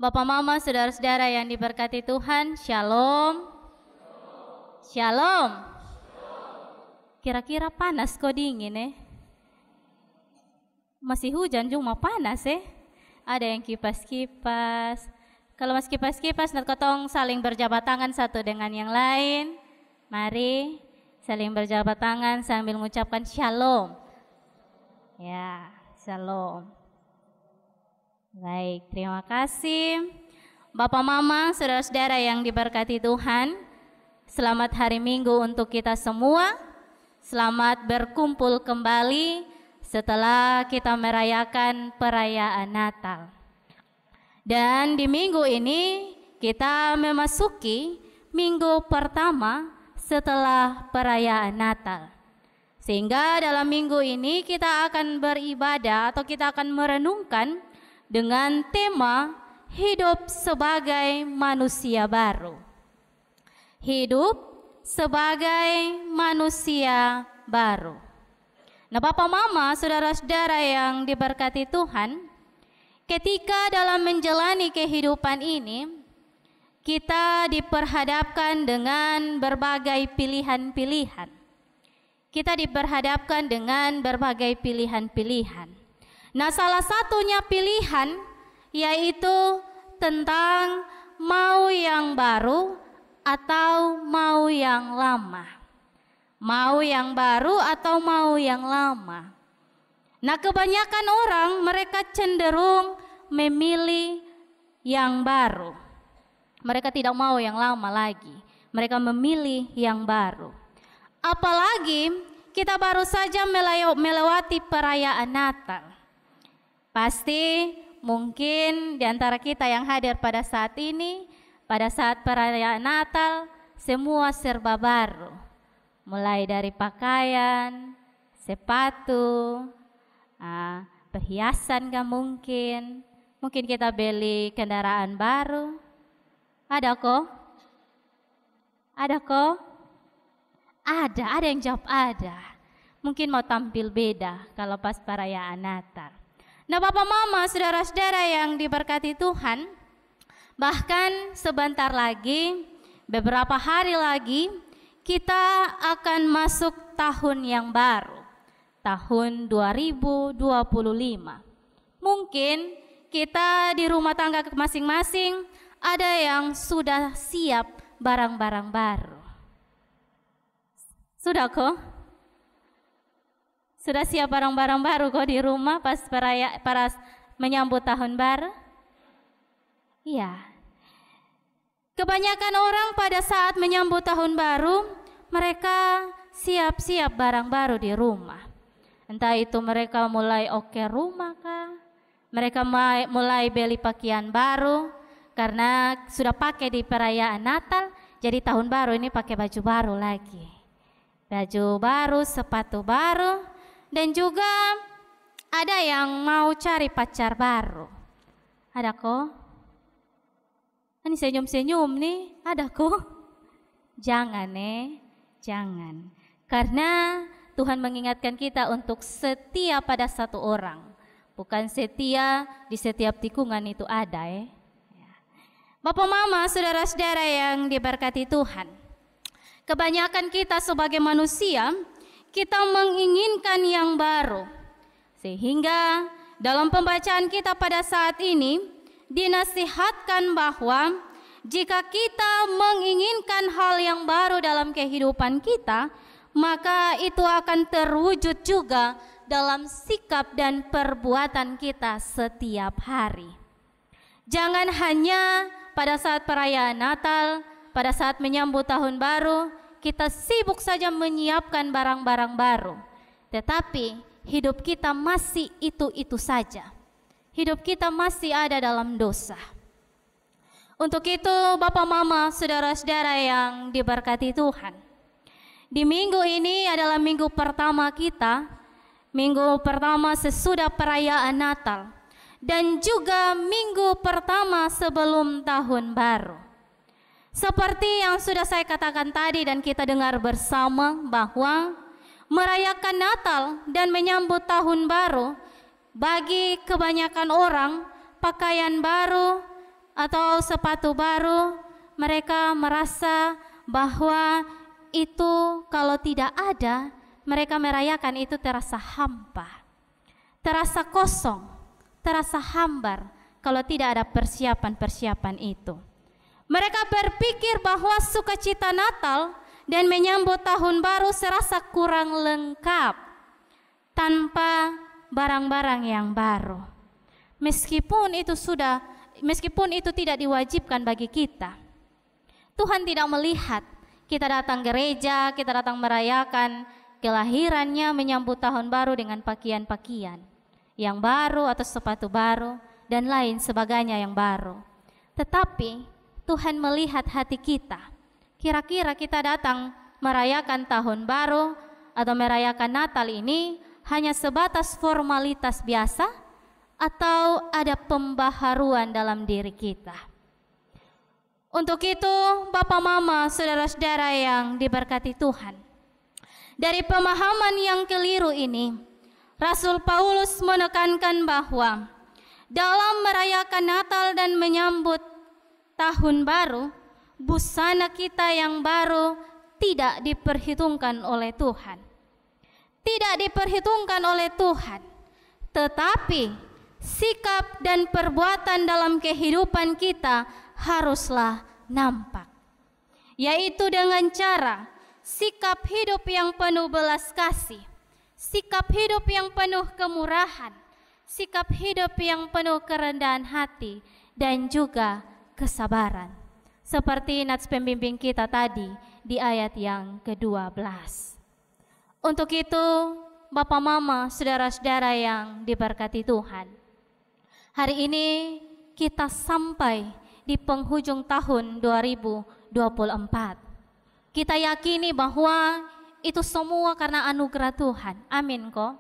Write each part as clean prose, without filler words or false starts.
Bapak Mama, saudara-saudara yang diberkati Tuhan, Shalom. Shalom. Kira-kira panas kok dingin Masih hujan cuma panas Ada yang kipas-kipas. Kalau masih kipas-kipas, nanti ketong saling berjabat tangan satu dengan yang lain. Mari saling berjabat tangan sambil mengucapkan Shalom. Ya, Shalom. Baik, terima kasih Bapak Mama, saudara-saudara yang diberkati Tuhan. Selamat hari Minggu untuk kita semua. Selamat berkumpul kembali setelah kita merayakan perayaan Natal. Dan di minggu ini kita memasuki minggu pertama setelah perayaan Natal. Sehingga dalam minggu ini kita akan beribadah atau kita akan merenungkan dengan tema hidup sebagai manusia baru. Hidup sebagai manusia baru. Nah, Bapak Mama, saudara-saudara yang diberkati Tuhan, ketika dalam menjalani kehidupan ini, kita diperhadapkan dengan berbagai pilihan-pilihan. Kita diperhadapkan dengan berbagai pilihan-pilihan. Nah, salah satunya pilihan yaitu tentang mau yang baru atau mau yang lama. Mau yang baru atau mau yang lama. Nah, kebanyakan orang mereka cenderung memilih yang baru. Mereka tidak mau yang lama lagi. Mereka memilih yang baru. Apalagi kita baru saja melewati perayaan Natal. Pasti mungkin di antara kita yang hadir pada saat ini, pada saat perayaan Natal, semua serba baru. Mulai dari pakaian, sepatu, perhiasan mungkin kita beli kendaraan baru. Ada kok? Ada yang jawab ada. Mungkin mau tampil beda kalau pas perayaan Natal. Nah, Bapak Mama, saudara-saudara yang diberkati Tuhan, bahkan sebentar lagi, beberapa hari lagi, kita akan masuk tahun yang baru, tahun 2025. Mungkin kita di rumah tangga masing-masing ada yang sudah siap barang-barang baru. Sudah kok? Sudah siap barang-barang baru kok di rumah pas menyambut tahun baru? Iya. Kebanyakan orang pada saat menyambut tahun baru, mereka siap-siap barang baru di rumah. Entah itu mereka mulai rumah kah? Mereka mulai beli pakaian baru karena sudah pakai di perayaan Natal, jadi tahun baru ini pakai baju baru lagi. Baju baru, sepatu baru. Dan juga ada yang mau cari pacar baru. Ada kok? Ini senyum-senyum nih, ada kok? Jangan jangan. Karena Tuhan mengingatkan kita untuk setia pada satu orang. Bukan setia di setiap tikungan itu ada Bapak Mama, saudara-saudara yang diberkati Tuhan. Kebanyakan kita sebagai manusia, kita menginginkan yang baru. Sehingga dalam pembacaan kita pada saat ini dinasihatkan bahwa jika kita menginginkan hal yang baru dalam kehidupan kita, maka itu akan terwujud juga dalam sikap dan perbuatan kita setiap hari. Jangan hanya pada saat perayaan Natal, pada saat menyambut tahun baru, kita sibuk saja menyiapkan barang-barang baru. Tetapi hidup kita masih itu-itu saja. Hidup kita masih ada dalam dosa. Untuk itu Bapak Mama, saudara-saudara yang diberkati Tuhan, di minggu ini adalah minggu pertama kita. Minggu pertama sesudah perayaan Natal. Dan juga minggu pertama sebelum tahun baru. Seperti yang sudah saya katakan tadi dan kita dengar bersama bahwa merayakan Natal dan menyambut tahun baru bagi kebanyakan orang pakaian baru atau sepatu baru, mereka merasa bahwa itu kalau tidak ada, mereka merayakan itu terasa hampa, terasa kosong, terasa hambar kalau tidak ada persiapan-persiapan itu. Mereka berpikir bahwa sukacita Natal dan menyambut tahun baru serasa kurang lengkap tanpa barang-barang yang baru. Meskipun itu tidak diwajibkan bagi kita. Tuhan tidak melihat kita datang gereja, kita datang merayakan kelahirannya, menyambut tahun baru dengan pakaian-pakaian yang baru atau sepatu baru dan lain sebagainya yang baru. Tetapi Tuhan melihat hati kita. Kira-kira kita datang merayakan tahun baru atau merayakan Natal ini hanya sebatas formalitas biasa atau ada pembaharuan dalam diri kita. Untuk itu, Bapak Mama, saudara-saudara yang diberkati Tuhan, dari pemahaman yang keliru ini, Rasul Paulus menekankan bahwa dalam merayakan Natal dan menyambut tahun baru, busana kita yang baru tidak diperhitungkan oleh Tuhan. Tidak diperhitungkan oleh Tuhan, tetapi sikap dan perbuatan dalam kehidupan kita haruslah nampak, yaitu dengan cara sikap hidup yang penuh belas kasih, sikap hidup yang penuh kemurahan, sikap hidup yang penuh kerendahan hati dan juga kesabaran. Seperti nats pembimbing kita tadi di ayat yang ke-12. Untuk itu, Bapak Mama, saudara-saudara yang diberkati Tuhan, hari ini kita sampai di penghujung tahun 2024. Kita yakini bahwa itu semua karena anugerah Tuhan. Amin kok?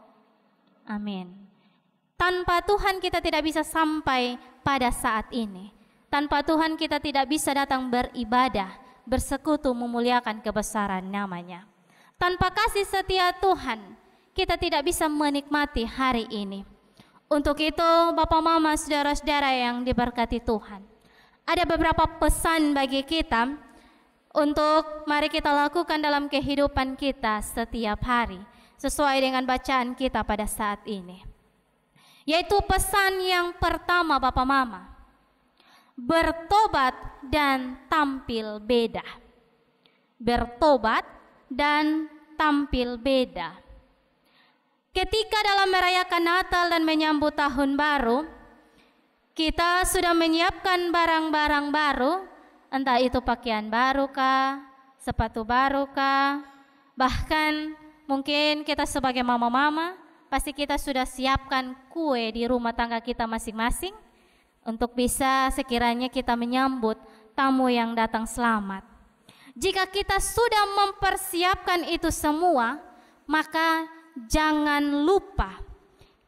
Amin. Tanpa Tuhan kita tidak bisa sampai pada saat ini. Tanpa Tuhan kita tidak bisa datang beribadah, bersekutu memuliakan kebesaran namanya. Tanpa kasih setia Tuhan, kita tidak bisa menikmati hari ini. Untuk itu, Bapak Mama, saudara-saudara yang diberkati Tuhan, ada beberapa pesan bagi kita untuk mari kita lakukan dalam kehidupan kita setiap hari, sesuai dengan bacaan kita pada saat ini. Yaitu pesan yang pertama, Bapak Mama, bertobat dan tampil beda. Bertobat dan tampil beda. Ketika dalam merayakan Natal dan menyambut tahun baru, kita sudah menyiapkan barang-barang baru, entah itu pakaian baru kah, sepatu baru kah, bahkan mungkin kita sebagai mama-mama, pasti kita sudah siapkan kue di rumah tangga kita masing-masing, untuk bisa sekiranya kita menyambut tamu yang datang selamat. Jika kita sudah mempersiapkan itu semua, maka jangan lupa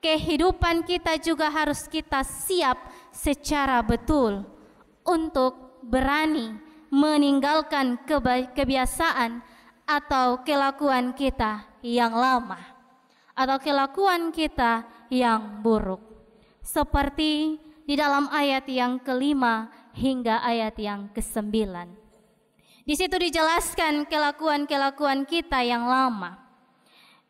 kehidupan kita juga harus kita siap secara betul untuk berani meninggalkan kebiasaan atau kelakuan kita yang lama atau kelakuan kita yang buruk. Seperti di dalam ayat yang ke-5 hingga ayat yang ke-9. Di situ dijelaskan kelakuan-kelakuan kita yang lama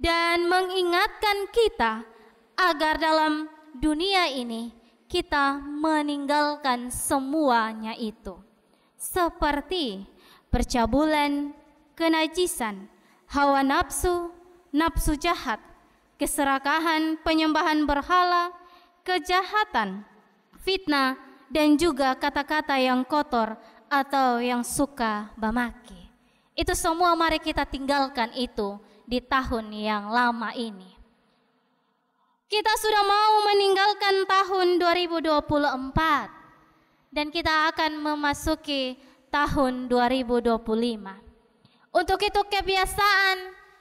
dan mengingatkan kita agar dalam dunia ini kita meninggalkan semuanya itu, seperti percabulan, kenajisan, hawa nafsu, nafsu jahat, keserakahan, penyembahan berhala, kejahatan, fitnah, dan juga kata-kata yang kotor atau yang suka memaki. Itu semua mari kita tinggalkan itu di tahun yang lama ini. Kita sudah mau meninggalkan tahun 2024 dan kita akan memasuki tahun 2025. Untuk itu kebiasaan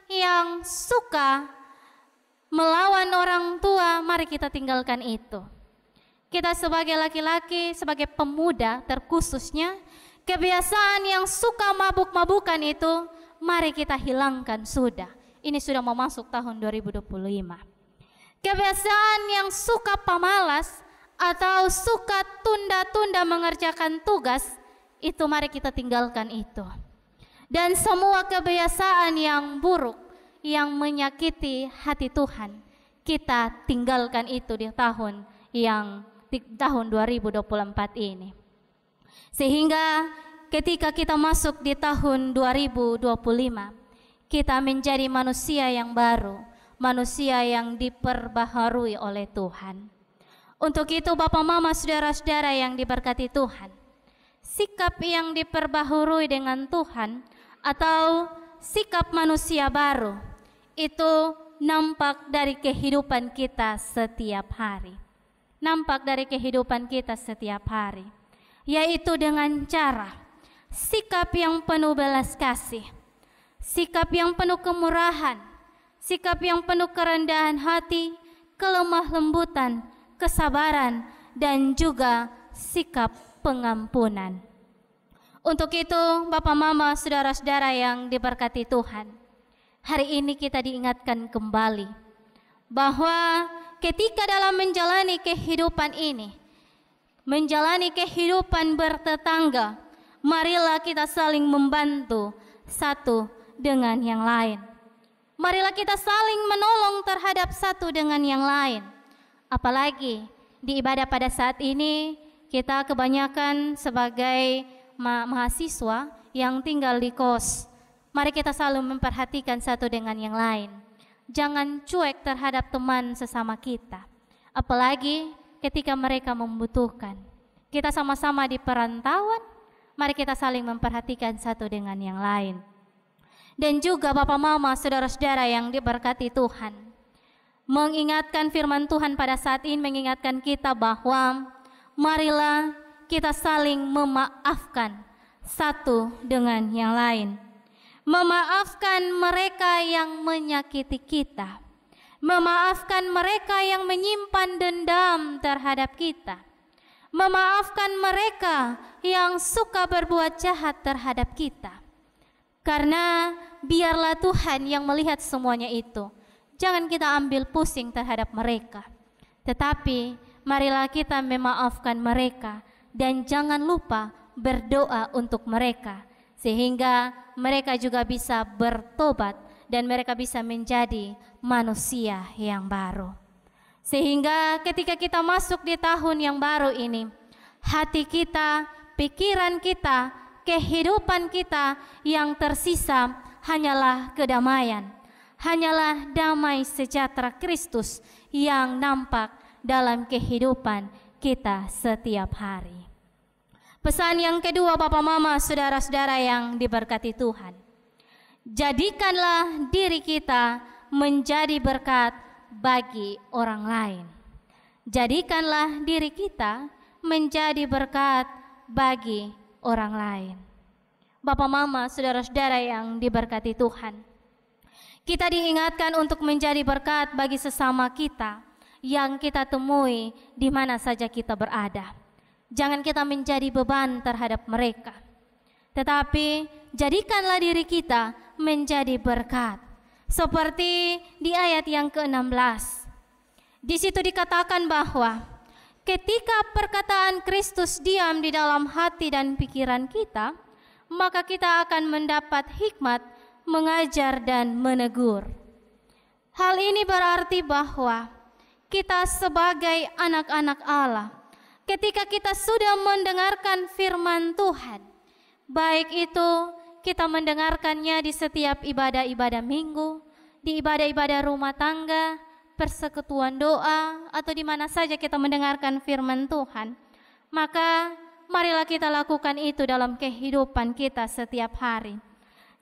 yang suka melawan orang tua, mari kita tinggalkan itu. Kita sebagai laki-laki, sebagai pemuda terkhususnya, kebiasaan yang suka mabuk-mabukan itu mari kita hilangkan sudah. Ini sudah mau masuk tahun 2025. Kebiasaan yang suka pemalas atau suka tunda-tunda mengerjakan tugas, itu mari kita tinggalkan itu. Dan semua kebiasaan yang buruk yang menyakiti hati Tuhan, kita tinggalkan itu di tahun 2024 ini. Sehingga ketika kita masuk di tahun 2025, kita menjadi manusia yang baru, manusia yang diperbaharui oleh Tuhan. Untuk itu Bapak Mama, saudara-saudara yang diberkati Tuhan, sikap yang diperbaharui dengan Tuhan atau sikap manusia baru itu nampak dari kehidupan kita setiap hari. Nampak dari kehidupan kita setiap hari, yaitu dengan cara sikap yang penuh belas kasih, sikap yang penuh kemurahan, sikap yang penuh kerendahan hati, kelemah lembutan, kesabaran, dan juga sikap pengampunan. Untuk itu Bapak Mama, saudara-saudara yang diberkati Tuhan, hari ini kita diingatkan kembali bahwa ketika dalam menjalani kehidupan ini, menjalani kehidupan bertetangga, marilah kita saling membantu satu dengan yang lain. Marilah kita saling menolong terhadap satu dengan yang lain. Apalagi di ibadah pada saat ini, kita kebanyakan sebagai mahasiswa yang tinggal di kos. Mari kita selalu memperhatikan satu dengan yang lain. Jangan cuek terhadap teman sesama kita, apalagi ketika mereka membutuhkan. Kita sama-sama di perantauan, mari kita saling memperhatikan satu dengan yang lain. Dan juga Bapak Mama, saudara-saudara yang diberkati Tuhan, mengingatkan firman Tuhan pada saat ini mengingatkan kita bahwa marilah kita saling memaafkan satu dengan yang lain. Memaafkan mereka yang menyakiti kita. Memaafkan mereka yang menyimpan dendam terhadap kita. Memaafkan mereka yang suka berbuat jahat terhadap kita. Karena biarlah Tuhan yang melihat semuanya itu. Jangan kita ambil pusing terhadap mereka, tetapi marilah kita memaafkan mereka dan jangan lupa berdoa untuk mereka, sehingga mereka juga bisa bertobat dan mereka bisa menjadi manusia yang baru. Sehingga ketika kita masuk di tahun yang baru ini, hati kita, pikiran kita, kehidupan kita yang tersisa hanyalah kedamaian. Hanyalah damai sejahtera Kristus yang nampak dalam kehidupan kita setiap hari. Pesan yang kedua Bapak Mama, saudara-saudara yang diberkati Tuhan, jadikanlah diri kita menjadi berkat bagi orang lain. Jadikanlah diri kita menjadi berkat bagi orang lain. Bapak Mama, saudara-saudara yang diberkati Tuhan, kita diingatkan untuk menjadi berkat bagi sesama kita yang kita temui di mana saja kita berada. Jangan kita menjadi beban terhadap mereka, tetapi jadikanlah diri kita menjadi berkat. Seperti di ayat yang ke-16. Di situ dikatakan bahwa ketika perkataan Kristus diam di dalam hati dan pikiran kita, maka kita akan mendapat hikmat mengajar dan menegur. Hal ini berarti bahwa kita sebagai anak-anak Allah, ketika kita sudah mendengarkan firman Tuhan, baik itu kita mendengarkannya di setiap ibadah-ibadah minggu, di ibadah-ibadah rumah tangga, persekutuan doa, atau di mana saja kita mendengarkan firman Tuhan, maka marilah kita lakukan itu dalam kehidupan kita setiap hari.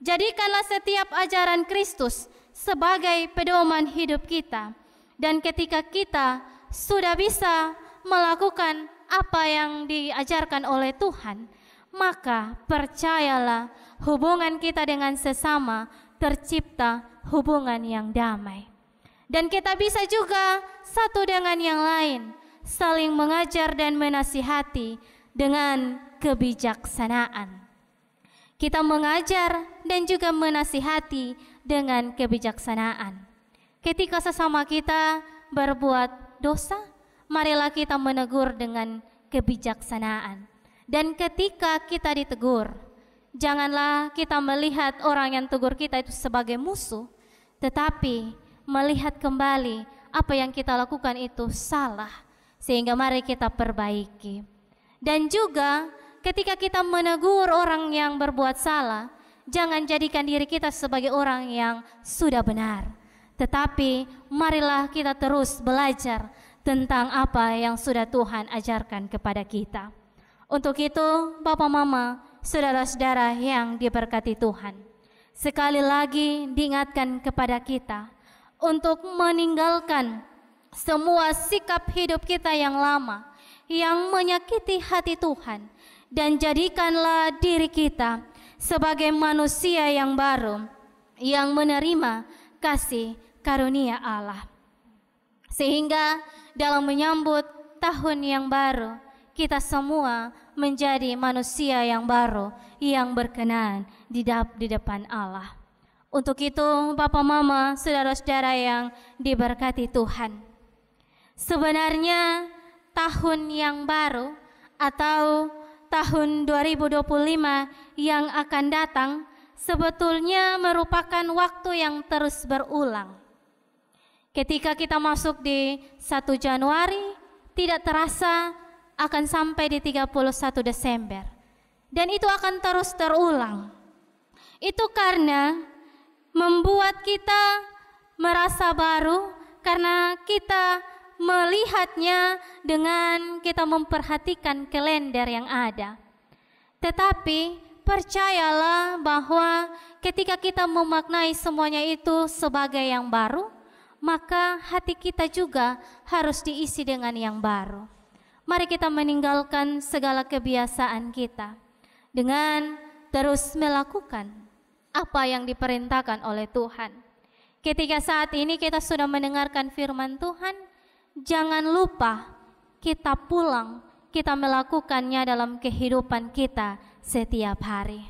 Jadikanlah setiap ajaran Kristus sebagai pedoman hidup kita. Dan ketika kita sudah bisa melakukan apa yang diajarkan oleh Tuhan, maka percayalah hubungan kita dengan sesama tercipta hubungan yang damai. Dan kita bisa juga satu dengan yang lain, saling mengajar dan menasihati dengan kebijaksanaan. Kita mengajar dan juga menasihati dengan kebijaksanaan. Ketika sesama kita berbuat dosa, marilah kita menegur dengan kebijaksanaan. Dan ketika kita ditegur, janganlah kita melihat orang yang tegur kita itu sebagai musuh, tetapi melihat kembali apa yang kita lakukan itu salah, sehingga mari kita perbaiki. Dan juga ketika kita menegur orang yang berbuat salah, jangan jadikan diri kita sebagai orang yang sudah benar, tetapi marilah kita terus belajar tentang apa yang sudah Tuhan ajarkan kepada kita. Untuk itu, Bapak Mama, saudara-saudara yang diberkati Tuhan, sekali lagi diingatkan kepada kita untuk meninggalkan semua sikap hidup kita yang lama, yang menyakiti hati Tuhan, dan jadikanlah diri kita sebagai manusia yang baru, yang menerima kasih karunia Allah. Sehingga dalam menyambut tahun yang baru, kita semua menjadi manusia yang baru, yang berkenan di depan Allah. Untuk itu, Bapak Mama, saudara-saudara yang diberkati Tuhan, sebenarnya tahun yang baru atau tahun 2025 yang akan datang sebetulnya merupakan waktu yang terus berulang. Ketika kita masuk di 1 Januari, tidak terasa akan sampai di 31 Desember. Dan itu akan terus terulang. Itu karena membuat kita merasa baru, karena kita melihatnya dengan kita memperhatikan kalender yang ada. Tetapi percayalah bahwa ketika kita memaknai semuanya itu sebagai yang baru, maka hati kita juga harus diisi dengan yang baru. Mari kita meninggalkan segala kebiasaan kita dengan terus melakukan apa yang diperintahkan oleh Tuhan. Ketika saat ini kita sudah mendengarkan firman Tuhan, jangan lupa kita pulang, kita melakukannya dalam kehidupan kita setiap hari.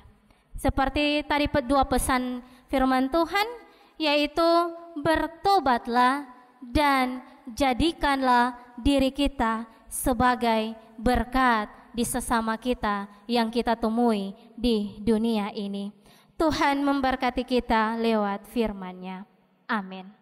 Seperti tadi dua pesan firman Tuhan, yaitu bertobatlah dan jadikanlah diri kita sebagai berkat di sesama kita yang kita temui di dunia ini. Tuhan memberkati kita lewat firman-Nya. Amin.